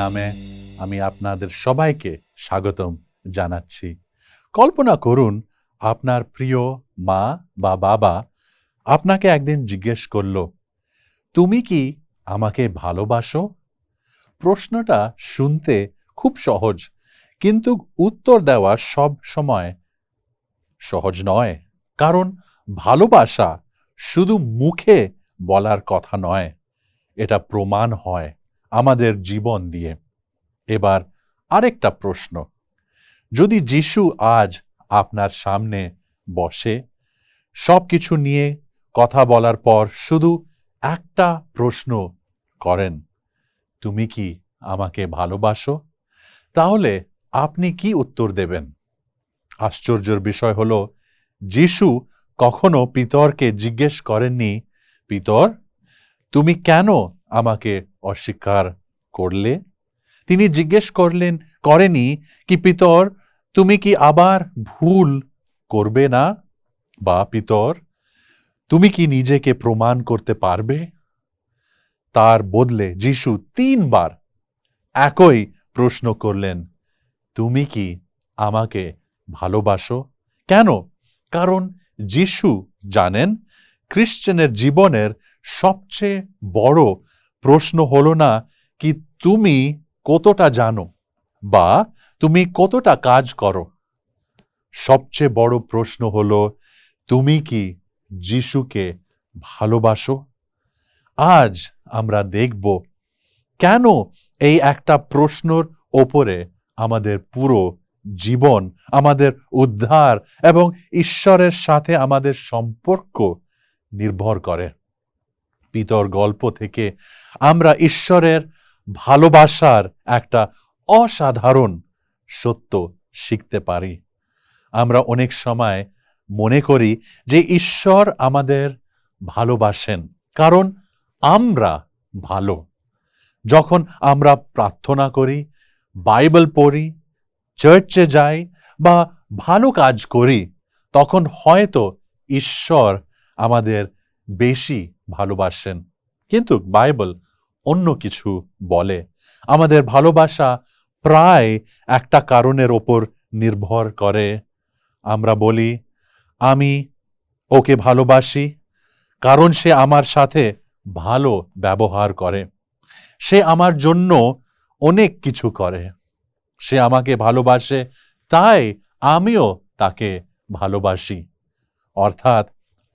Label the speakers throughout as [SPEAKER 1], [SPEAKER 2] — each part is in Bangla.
[SPEAKER 1] নামে আমি আপনাদের সবাইকে স্বাগতম জানাচ্ছি। কল্পনা করুন আপনার প্রিয় মা বা বাবা আপনাকে একদিন জিজ্ঞেস করল, তুমি কি আমাকে ভালোবাসো? প্রশ্নটা শুনতে খুব সহজ, কিন্তু উত্তর দেওয়া সব সময় সহজ নয়। কারণ ভালোবাসা শুধু মুখে বলার কথা নয়, এটা প্রমাণ হয় আমাদের জীবন দিয়ে। এবার আরেকটা প্রশ্ন, যদি যিশু আজ আপনার সামনে বসে, সব কিছু নিয়ে কথা বলার পর শুধু একটা প্রশ্ন করেন, তুমি কি আমাকে ভালোবাসো? তাহলে আপনি কি উত্তর দেবেন? আশ্চর্যের বিষয় হলো, যিশু কখনো পিতরকে জিজ্ঞেস করেননি, পিতর, তুমি কেন আমাকে অস্বীকার করলে? তিনি জিজ্ঞেস করেনি কি, পিতর, তুমি কি আবার ভুল করবে না? বা পিতর, তুমি কি নিজেকে প্রমাণ করতে পারবে? তার বদলে যিশু 3 বার একই প্রশ্ন করলেন, তুমি কি আমাকে ভালোবাসো? কেন? কারণ যিশু জানেন খ্রিস্টানের জীবনের সবচেয়ে বড় প্রশ্ন হলো না কি তুমি কতটা জানো বা তুমি কতটা কাজ করো। সবচেয়ে বড় প্রশ্ন হলো, তুমি কি যিশুকে ভালোবাসো? আজ আমরা দেখব কেন এই একটা প্রশ্নের ওপরে আমাদের পুরো জীবন, আমাদের উদ্ধার এবং ঈশ্বরের সাথে আমাদের সম্পর্ক নির্ভর করে। পিতর গল্প থেকে আমরা ঈশ্বরের ভালোবাসার একটা অসাধারণ সত্য শিখতে পারি। আমরা অনেক সময় মনে করি যে ঈশ্বর আমাদের ভালোবাসেন কারণ আমরা ভালো। যখন আমরা প্রার্থনা করি, বাইবেল পড়ি, চার্চে যাই বা ভালো কাজ করি, তখন হয়তো ঈশ্বর আমাদের বেশি ভালোবাসেন। কিন্তু বাইবেল অন্য কিছু বলে। আমাদের ভালোবাসা প্রায় একটা কারণের ওপর নির্ভর করে। আমরা বলি, আমি ওকে ভালোবাসি কারণ সে আমার সাথে ভালো ব্যবহার করে, সে আমার জন্য অনেক কিছু করে, সে আমাকে ভালোবাসে তাই আমিও তাকে ভালোবাসি। অর্থাৎ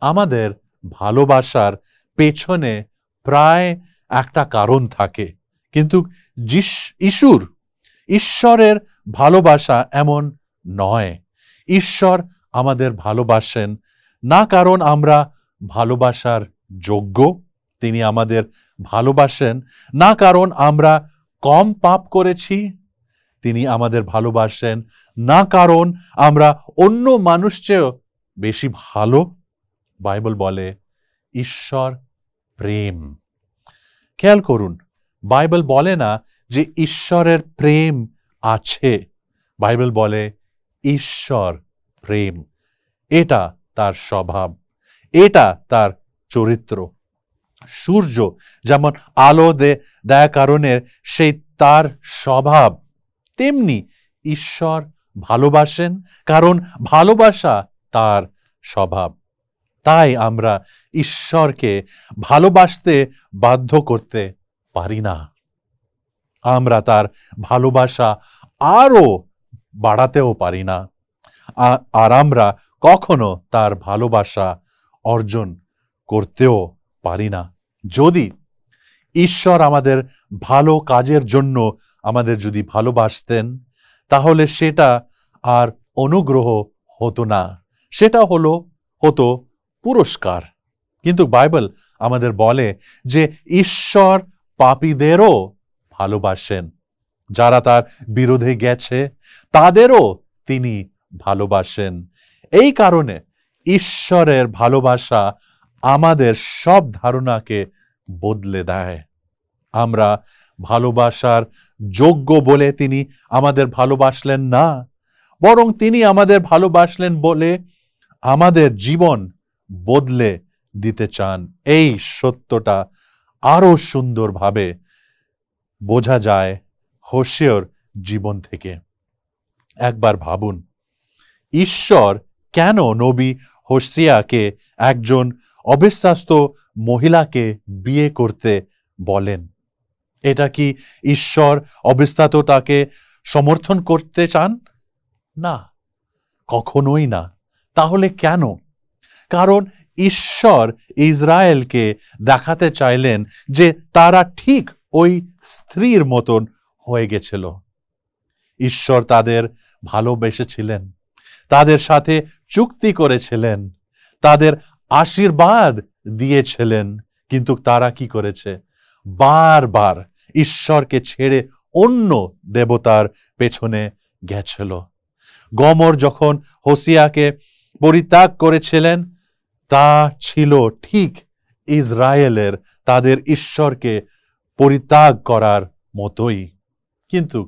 [SPEAKER 1] আমাদের ভালোবাসার পেছনে প্রায় একটা কারণ থাকে। কিন্তু ঈশ্বরের ভালোবাসা এমন নয়। ঈশ্বর আমাদের ভালোবাসেন না কারণ আমরা ভালোবাসার যোগ্য, তিনি আমাদের ভালোবাসেন না কারণ আমরা কম পাপ করেছি, তিনি আমাদের ভালোবাসেন না কারণ আমরা অন্য মানুষ চেয়েও বেশি ভালো। বাইবেল বলে ঈশ্বর প্রেম। খেয়াল করুন, বাইবেল বলে না যে ঈশ্বরের প্রেম আছে, বাইবেল বলে ঈশ্বর প্রেম। এটা তার স্বভাব, এটা তার চরিত্র। সূর্য যেমন আলো দেয় কারণে সেই তার স্বভাব, তেমনি ঈশ্বর ভালোবাসেন কারণ ভালোবাসা তার স্বভাব। তাই আমরা ঈশ্বরকে ভালোবাসতে বাধ্য করতে পারি না। আমরা তার ভালোবাসা আরো বাড়াতেও পারি না। আর আমরা কখনো তার ভালোবাসা অর্জন করতেও পারি না। যদি ঈশ্বর আমাদের ভালো কাজের জন্য আমাদের যদি ভালোবাসতেন, তাহলে সেটা আর অনুগ্রহ হতো না, সেটা হতো পুরস্কার। কিন্তু বাইবেল আমাদের বলে যে ঈশ্বর পাপীদেরও ভালোবাসেন, যারা তার বিরোধে গেছে তাদেরও তিনি ভালোবাসেন। এই কারণে ঈশ্বরের ভালোবাসা আমাদের সব ধারণাকে বদলে দেয়। আমরা ভালোবাসার যোগ্য বলে তিনি আমাদের ভালোবাসলেন না, বরং তিনি আমাদের ভালোবাসলেন বলে আমাদের জীবন বদলে দিতে চান। এই সত্যটা আরো সুন্দরভাবে বোঝা যায় হোসেয়ার জীবন থেকে। একবার ভাবুন, ঈশ্বর কেন নবী হোসেয়াকে একজন অবিশ্বাস্ত মহিলাকে বিয়ে করতে বলেন? এটা কি ঈশ্বর অবিশ্বাসতাকে সমর্থন করতে চান? না, কখনোই না। তাহলে কেন? কারণ ঈশ্বর ইসরায়েলকে দেখাতে চাইলেন যে তারা ঠিক ওই স্ত্রীর মতন হয়ে গেছিল। ঈশ্বর তাদের ভালোবেসেছিলেন, তাদের সাথে চুক্তি করেছিলেন, তাদের আশীর্বাদ দিয়েছিলেন, কিন্তু তারা কি করেছে? বারবার ঈশ্বরকে ছেড়ে অন্য দেবতার পেছনে গেছিল। গমর যখন হোসেয়াকে পরিত্যাগ করেছিলেন, তা ছিল ঠিক ইসরায়েলের তাদের ঈশ্বরকে পরিত্যাগ করার মতোই। কিন্তু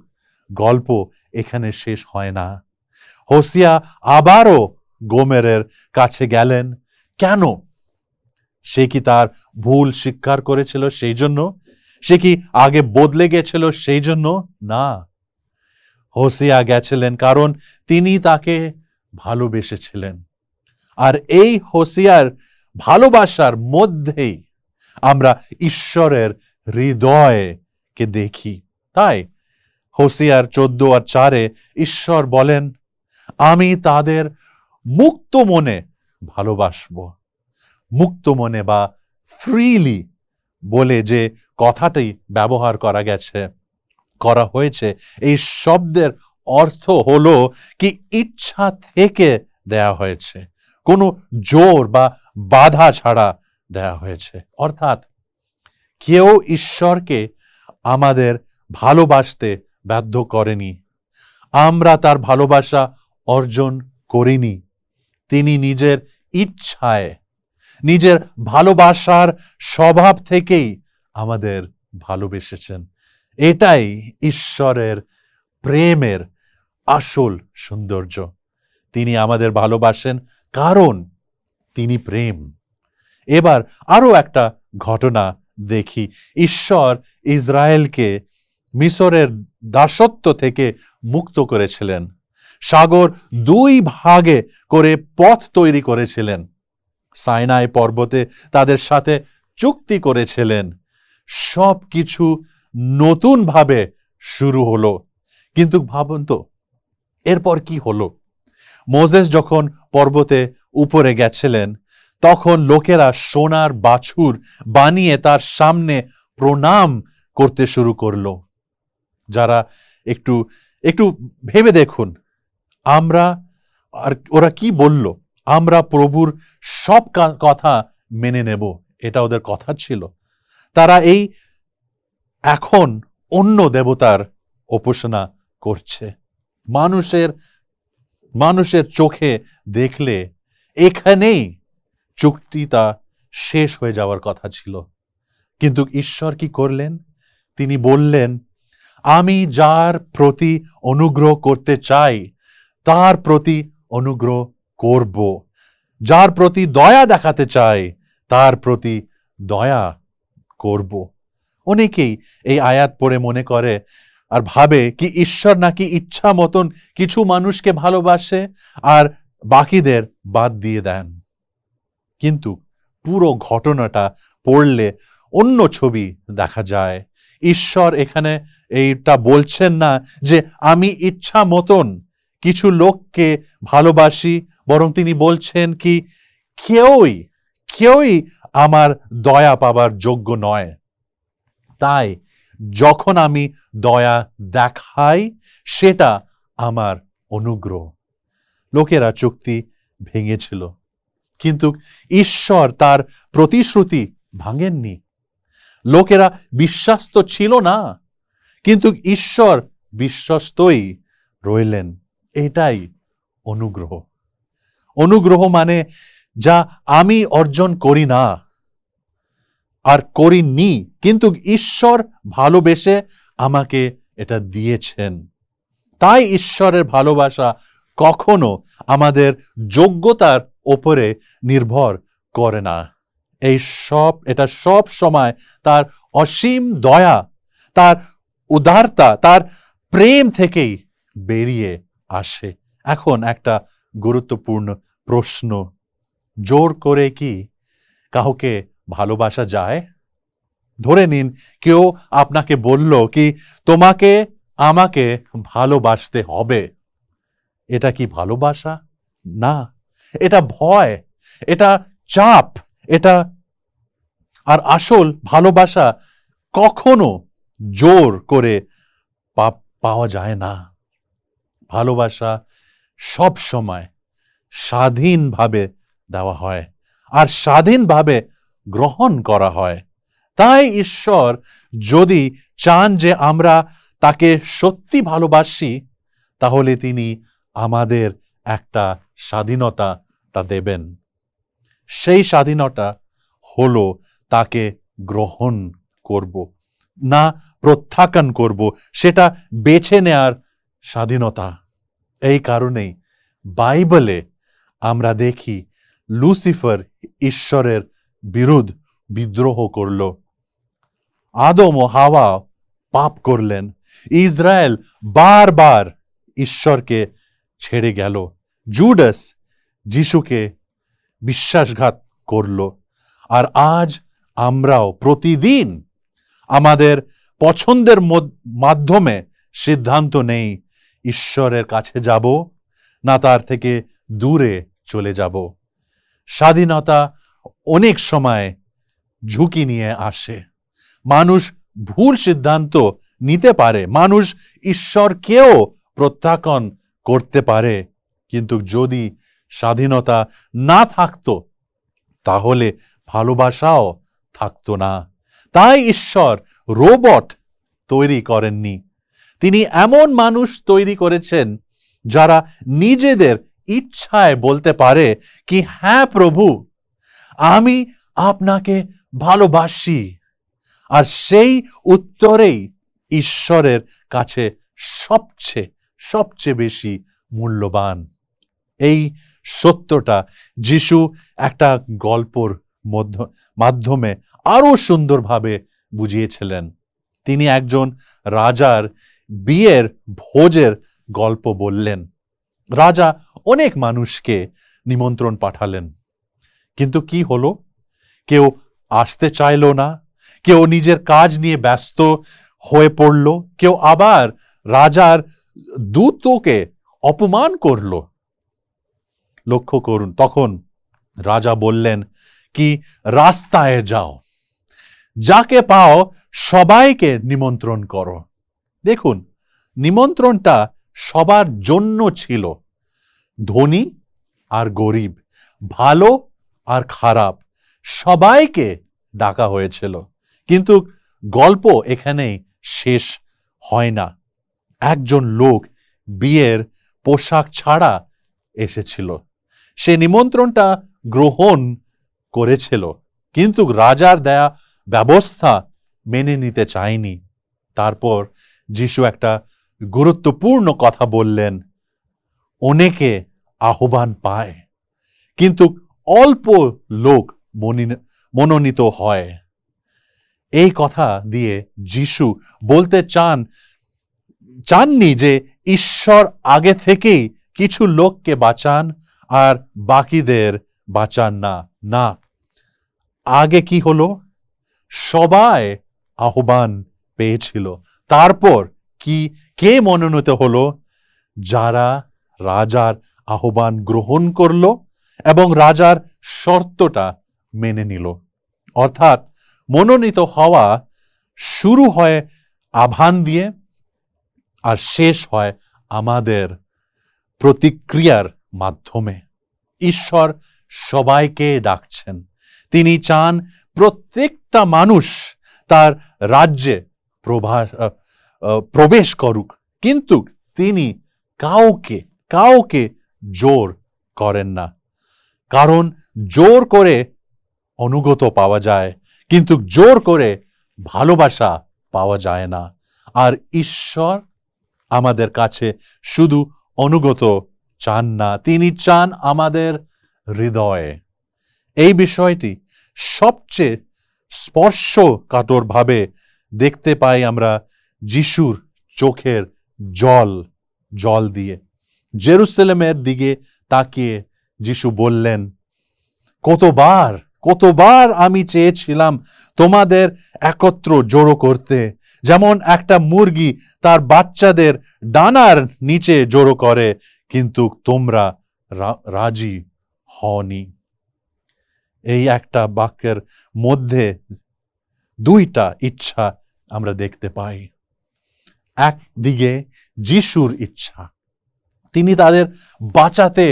[SPEAKER 1] গল্প এখানে শেষ হয় না। হোসেয়া আবারও গোমেরের কাছে গেলেন। কেন? সে কি তার ভুল স্বীকার করেছিল সেই জন্য? সে কি আগে বদলে গেছিল সেই জন্য? না, হোসেয়া গেছিলেন কারণ তিনি তাকে ভালোবেসেছিলেন। আর এই হোসেয়ার ভালোবাসার মধ্যেই আমরা ঈশ্বরের হৃদয়কে দেখি। তাই হোসেয়ার 14:4 ঈশ্বর বলেন, আমি তাদের মুক্ত মনে ভালোবাসব। মুক্ত মনে বা ফ্রিলি বলে যে কথাটি ব্যবহার করা হয়েছে, এই শব্দের অর্থ হলো কি ইচ্ছা থেকে দেয়া হয়েছে, কোনো জোর বা বাধা ছাড়া দেয়া হয়েছে। অর্থাৎ কেউ ঈশ্বরকে আমাদের ভালোবাসতে বাধ্য করেনি, আমরা তার ভালোবাসা অর্জন করিনি। তিনি নিজের ইচ্ছায়, নিজের ভালোবাসার স্বভাব থেকেই আমাদের ভালোবেসেছেন। এটাই ঈশ্বরের প্রেমের আসল সৌন্দর্য। তিনি আমাদের ভালোবাসেন কারণ তিনি প্রেম। এবার আরো একটা ঘটনা দেখি। ঈশ্বর ইসরায়েলকে মিশরের দাসত্ব থেকে মুক্ত করেছিলেন, সাগর 2 ভাগে করে পথ তৈরি করেছিলেন, সাইনাই পর্বতে তাদের সাথে চুক্তি করেছিলেন। সব কিছু নতুন ভাবে শুরু হলো। কিন্তু ভাবুন তো, এরপর কি হলো? মোজেস যখন পর্বতে উপরে গেছিলেন, তখন লোকেরা সোনার বাছুর বানিয়ে তার সামনে প্রণাম করতে শুরু করলো। যারা একটু একটু ভেবে দেখুন, ওরা কি বলল? আমরা প্রভুর সব কথা মেনে নেব, এটা ওদের কথা ছিল। তারা এখন অন্য দেবতার উপাসনা করছে। মানুষের চোখে দেখলে এখানেই চুক্তিটা শেষ হয়ে যাওয়ার কথা ছিল। কিন্তু ঈশ্বর কি করলেন? তিনি বললেন, আমি যার প্রতি অনুগ্রহ করতে চাই তার প্রতি অনুগ্রহ করব, যার প্রতি দয়া দেখাতে চাই তার প্রতি দয়া করব। অনেকেই এই আয়াত পড়ে মনে করে আর ভাবে কি ঈশ্বর নাকি ইচ্ছা মতন কিছু মানুষকে ভালোবাসে আর বাকিদের বাদ দিয়ে দেন। কিন্তু পুরো ঘটনাটা পড়লে অন্য ছবি দেখা যায়। ঈশ্বর এখানে এইটা বলছেন না যে আমি ইচ্ছা মতন কিছু লোককে ভালোবাসি, বরং তিনি বলছেন কি কেউই আমার দয়া পাবার যোগ্য নয়। তাই যখন আমি দয়া দেখাই সেটা আমার অনুগ্রহ। লোকেরা চুক্তি ভেঙেছিল, কিন্তু ঈশ্বর তার প্রতিশ্রুতি ভাঙেননি। লোকেরা বিশ্বাস্ত ছিল না, কিন্তু ঈশ্বর বিশ্বস্তই রইলেন। এটাই অনুগ্রহ। অনুগ্রহ মানে যা আমি অর্জন করি না আর করিনি, কিন্তু ঈশ্বর ভালোবেসে আমাকে এটা দিয়েছেন। তাই ঈশ্বরের ভালোবাসা কখনো আমাদের যোগ্যতার ওপরে নির্ভর করে না। এটা সব সময় তার অসীম দয়া, তার উদারতা, তার প্রেম থেকেই বেরিয়ে আসে। এখন একটা গুরুত্বপূর্ণ প্রশ্ন, জোর করে কি কাউকে ভালোবাসা যায়? ধরে নিন কেউ আপনাকে বলল কি তোমাকে আমাকে ভালোবাসতে হবে। এটা কি ভালোবাসা? না, এটা ভয়, এটা চাপ, এটা। আর আসল ভালোবাসা কখনো জোর করে পাওয়া যায় না। ভালোবাসা সব সময় স্বাধীনভাবে দেওয়া হয় আর স্বাধীনভাবে গ্রহণ করা হয়। তাই ঈশ্বর যদি চান যে আমরা তাকে সত্যি ভালোবাসি, তাহলে তিনি আমাদের একটা স্বাধীনতা দেবেন। সেই স্বাধীনতা হলো তাকে গ্রহণ করব, না প্রত্যাখ্যান করব, সেটা বেছে নেয়ার স্বাধীনতা। এই কারণেই বাইবেলে আমরা দেখি লুসিফার ঈশ্বরের বিরুদ্ধে বিদ্রোহ করল, আদম ও হাওয়া পাপ করলেন, ইসরায়েল বারবার ঈশ্বরকে ছেড়ে গেল, জুডাস যিশুকে বিশ্বাসঘাত করল। আর আজ আমরাও প্রতিদিন আমাদের পছন্দের মাধ্যমে সিদ্ধান্ত নেই ঈশ্বরের কাছে যাব না তার থেকে দূরে চলে যাব। স্বাধীনতা অনেক সময় ঝুঁকি নিয়ে আসে। মানুষ ভুল সিদ্ধান্ত নিতে পারে, মানুষ ঈশ্বরকেও প্রত্যাখ্যান করতে পারে। কিন্তু যদি স্বাধীনতা না থাকতো তাহলে ভালোবাসাও থাকতো না। তাই ঈশ্বর রোবট তৈরি করেননি, তিনি এমন মানুষ তৈরি করেছেন যারা নিজেদের ইচ্ছায় বলতে পারে কি হ্যাঁ প্রভু, আমি আপনাকে ভালোবাসি। আর সেই উত্তরেই ঈশ্বরের কাছে সবচেয়ে বেশি মূল্যবান। এই সত্যটা যিশু একটা গল্পর মাধ্যমে আরো সুন্দরভাবে বুঝিয়েছিলেন। তিনি একজন রাজার বিয়ের ভোজের গল্প বললেন। রাজা অনেক মানুষকে নিমন্ত্রণ পাঠালেন, কিন্তু কি হলো? কেউ আসতে চাইল না, কেউ নিজের কাজ নিয়ে ব্যস্ত হয়ে পড়ল, কেউ আবার রাজার দূতকে অপমান করল। লক্ষ্য করুন, তখন রাজা বললেন কি রাস্তায় যাও, যাকে পাও সবাইকে নিমন্ত্রণ করো। দেখুন, নিমন্ত্রণটা সবার জন্য ছিল, ধনী আর গরিব, ভালো আর খারাপ, সবাইকে ডাকা হয়েছিল। কিন্তু গল্প এখানেই শেষ হয় না। একজন লোক বিয়ের পোশাক ছাড়া এসেছিল, সে নিমন্ত্রণটা গ্রহণ করেছিল, কিন্তু রাজার দেয়া ব্যবস্থা মেনে নিতে চায়নি। তারপর যিশু একটা গুরুত্বপূর্ণ কথা বললেন, অনেকে আহ্বান পায় কিন্তু অল্প লোক মনোনীত হয়। এই কথা দিয়ে যিশু বলতে চাননি যে ঈশ্বর আগে থেকেই কিছু লোককে বাঁচান আর বাকিদের বাঁচান না। না, আগে কি হলো? সবাই আহ্বান পেয়েছিল, তারপর কে মনোনীত হলো? যারা রাজার আহ্বান গ্রহণ করলো এবং রাজার শর্তটা মেনে নিল। অর্থাৎ মনোনীত হওয়া শুরু হয় আহ্বান দিয়ে আর শেষ হয় আমাদের প্রতিক্রিয়ার মাধ্যমে। ঈশ্বর সবাইকে ডাকছেন, তিনি চান প্রত্যেকটা মানুষ তার রাজ্যে প্রবেশ করুক, কিন্তু তিনি কাউকে জোর করেন না। কারণ জোর করে অনুগত পাওয়া যায়, কিন্তু জোর করে ভালোবাসা পাওয়া যায় না। আর ঈশ্বর আমাদের কাছে শুধু অনুগত চান না, তিনি চান আমাদের হৃদয়ে। এই বিষয়টি সবচেয়ে স্পর্শকাতরভাবে দেখতে পাই আমরা যিশুর চোখের জল দিয়ে। জেরুসালেমের দিকে তাকিয়ে যিশু বললেন, কতবার আমি চেয়েছিলাম তোমাদের একত্র জড়ো করতে, যেমন একটা মুরগি তার বাচ্চাদের ডানার নিচে জড়ো করে, কিন্তু তোমরা রাজি হওনি। এই একটা বাক্যের মধ্যে দুইটা ইচ্ছা আমরা দেখতে পাই। একদিকে যিশুর ইচ্ছা, তিনি তাদের বাঁচাতে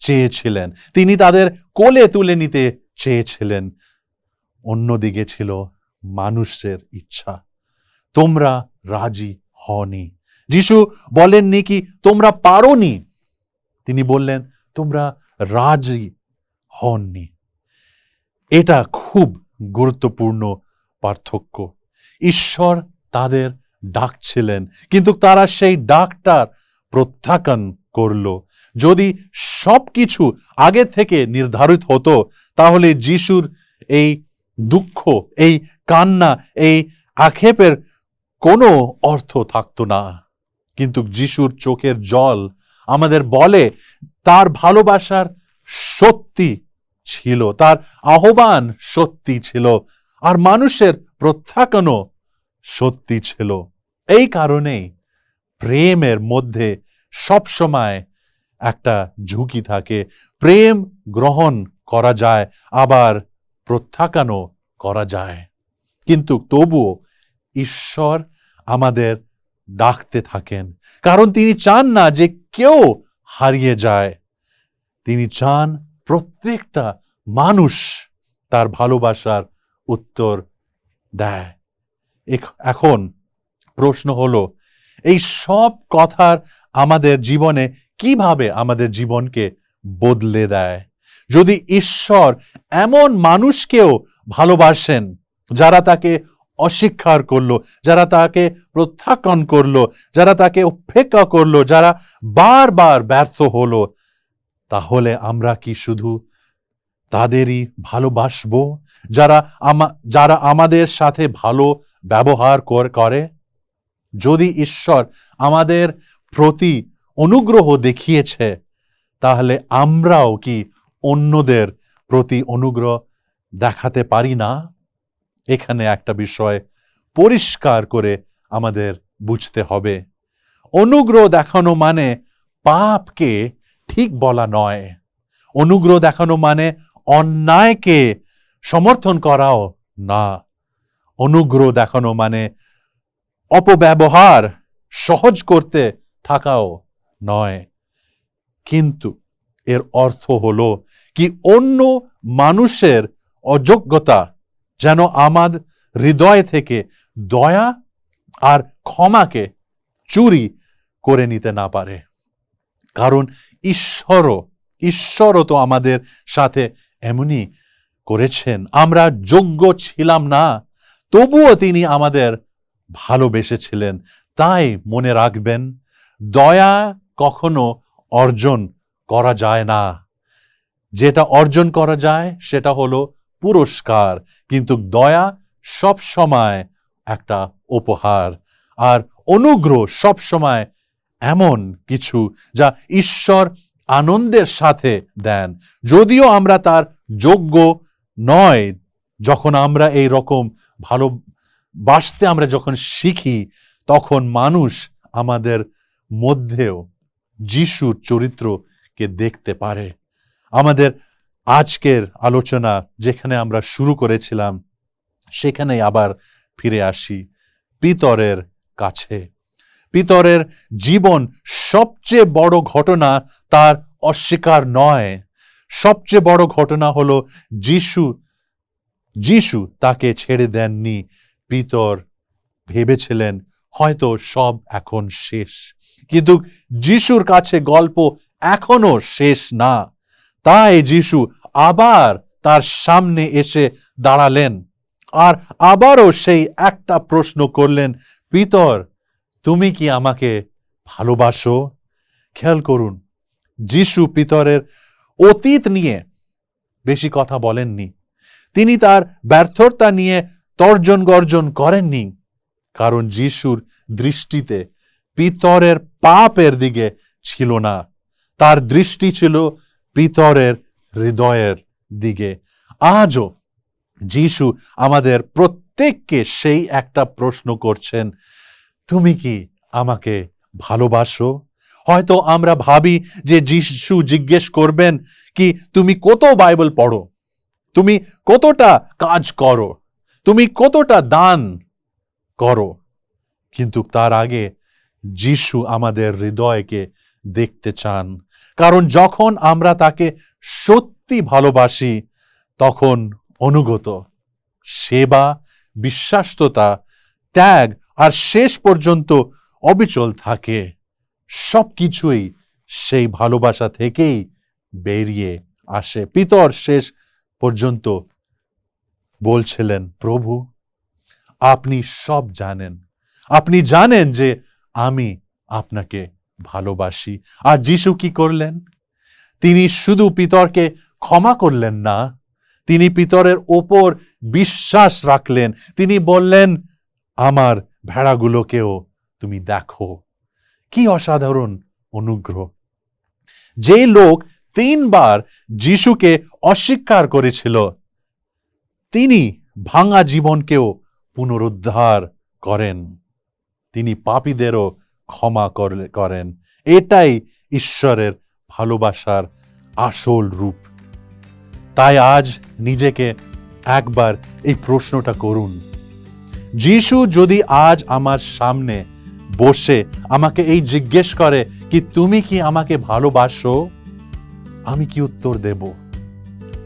[SPEAKER 1] চেয়েছিলেন, তিনি তাদের কোলে তুলে নিতে চেয়েছিলেন। অন্যদিকে ছিল মানুষের ইচ্ছা, তোমরা রাজি হওনি। যিশু বলেননি কি তোমরা পারোনি, তিনি বললেন তোমরা রাজি হননি। এটা খুব গুরুত্বপূর্ণ পার্থক্য। ঈশ্বর তাদের ডাকছিলেন, কিন্তু তারা সেই ডাকটার প্রত্যাখ্যান করলো। যদি সবকিছু আগে থেকে নির্ধারিত হতো, তাহলে যিশুর এই দুঃখ, এই কান্না, এই আক্ষেপের কোনো অর্থ থাকতো না। কিন্তু যিশুর চোখের জল আমাদের বলে তার ভালোবাসার সত্যি ছিল, তার আহ্বান সত্যি ছিল, আর মানুষের প্রত্যাখ্যানও সত্যি ছিল। এই কারণেই প্রেমের মধ্যে সবসময় একটা ঝুঁকি থাকে। প্রেম গ্রহণ করা যায়, আবার প্রত্যাখ্যানও করা যায়, কিন্তু তবুও ঈশ্বর আমাদের ডাকতে থাকেন, কারণ তিনি চান না যে কেউ হারিয়ে যায়। তিনি চান প্রত্যেকটা মানুষ তার ভালোবাসার উত্তর দেয়। এখন প্রশ্ন হলো, এই সব কথার আমাদের জীবনে কিভাবে আমাদের জীবনকে বদলে দেয়? যদি ঈশ্বর এমন মানুষকেও ভালোবাসেন যারা তাকে অস্বীকার করলো, যারা তাকে প্রত্যাখ্যান করলো, যারা তাকে উপেক্ষা করলো, যারা বারবার ব্যর্থ হলো, তাহলে আমরা কি শুধু তাদেরই ভালোবাসবো যারা আমাদের সাথে ভালো ব্যবহার করে? যদি ঈশ্বর আমাদের প্রতি অনুগ্রহ দেখিয়েছে, তাহলে আমরাও কি অন্যদের প্রতি অনুগ্রহ দেখাতে পারি না? এখানে একটা বিষয় পরিষ্কার করে আমাদের বুঝতে হবে। অনুগ্রহ দেখানো মানে পাপকে ঠিক বলা নয়। অনুগ্রহ দেখানো মানে অন্যায়কে সমর্থন করাও না। অনুগ্রহ দেখানো মানে অপব্যবহার সহজ করতে থাকাও নয়। কিন্তু এর অর্থ হলো কি অন্য মানুষের অযোগ্যতা যেন আমার হৃদয় থেকে দয়া আর ক্ষমাকে চুরি করে নিতে না পারে। কারণ ঈশ্বরও তো আমাদের সাথে এমনই করেছেন। আমরা যোগ্য ছিলাম না, তবুও তিনি আমাদের ভালোবেসেছিলেন। তাই মনে রাখবেন, দয়া কখনো অর্জন করা যায় না। যেটা অর্জন করা যায় সেটা হলো পুরস্কার, কিন্তু দয়া সব সময় একটা উপহার। আর অনুগ্রহ সব সময় এমন কিছু যা ঈশ্বর আনন্দের সাথে দেন, যদিও আমরা তার যোগ্য নয়। যখন আমরা এই রকম ভালোবাসতে আমরা যখন শিখি, তখন মানুষ আমাদের মধ্যেও যিশুর চরিত্রকে দেখতে পারে। আমাদের আজকের আলোচনা যেখানে আমরা শুরু করেছিলাম, সেখানে আবার ফিরে আসি পিতরের কাছে। পিতরের জীবন সবচেয়ে বড় ঘটনা তার অস্বীকার নয়। সবচেয়ে বড় ঘটনা হলো যিশু তাকে ছেড়ে দেননি। পিতর ভেবেছিলেন হয়তো সব এখন শেষ, কিন্তু যিশুর কাছে গল্প এখনো শেষ না। তাই যিশু আবার তার সামনে এসে দাঁড়ালেন, আর আবারও সেই একটা প্রশ্ন করলেন, পিতর, তুমি কি আমাকে ভালোবাসো? খেয়াল করুন, যিশু পিতরের অতীত নিয়ে বেশি কথা বলেননি। তিনি তার ব্যর্থতা নিয়ে তর্জন গর্জন করেননি। কারণ যিশুর দৃষ্টিতে পিতরের পাপের দিকে ছিল না, তার দৃষ্টি ছিল পিতরের হৃদয়ের দিকে। আজও যিশু আমাদের প্রত্যেককে সেই একটা প্রশ্ন করছেন, তুমি কি আমাকে ভালোবাসো? হয়তো আমরা ভাবি যে যিশু জিজ্ঞেস করবেন কি তুমি কত বাইবেল পড়ো, তুমি কতটা কাজ করো, তুমি কতটা দান করো। কিন্তু তার আগে যিশু আমাদের হৃদয়কে দেখতে চান, কারণ যখন আমরা তাকে সত্যি ভালোবাসি তখন অনুগত, সেবা, বিশ্বাসতা, ত্যাগ আর শেষ পর্যন্ত অবিচল থাকে। সবকিছুই সেই ভালোবাসা থেকেই বেরিয়ে আসে। পিতর শেষ পর্যন্ত বলছিলেন, প্রভু আপনি সব জানেন, আপনি জানেন যে আমি আপনাকে ভালোবাসি। আর যিশু কি করলেন? তিনি শুধু পিতরকে ক্ষমা করলেন না, তিনি পিতরের ওপর বিশ্বাস রাখলেন। তিনি বললেন, আমার ভেড়াগুলোকেও তুমি দেখো। কি অসাধারণ অনুগ্রহ! যে লোক 3 বার যিশুকে অস্বীকার করেছিল, তিনি ভাঙা জীবনকেও পুনরুদ্ধার করেন, তিনি পাপীদেরও ক্ষমা করেন। এটাই ঈশ্বরের ভালোবাসার আসল রূপ। তাই আজ নিজেকে একবার এই প্রশ্নটা করুন, যিশু যদি আজ আমার সামনে বসে আমাকে এই জিজ্ঞেস করে কি তুমি কি আমাকে ভালোবাসো, আমি কি উত্তর দেব?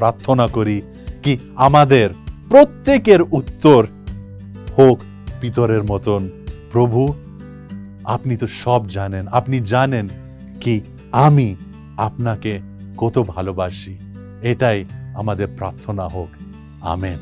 [SPEAKER 1] প্রার্থনা করি কি আমাদের প্রত্যেকের উত্তর হোক পিতরের মতন, প্রভু আপনি তো সব জানেন, আপনি জানেন কি আমি আপনাকে কত ভালোবাসি। এটাই আমাদের প্রার্থনা হোক। আমেন।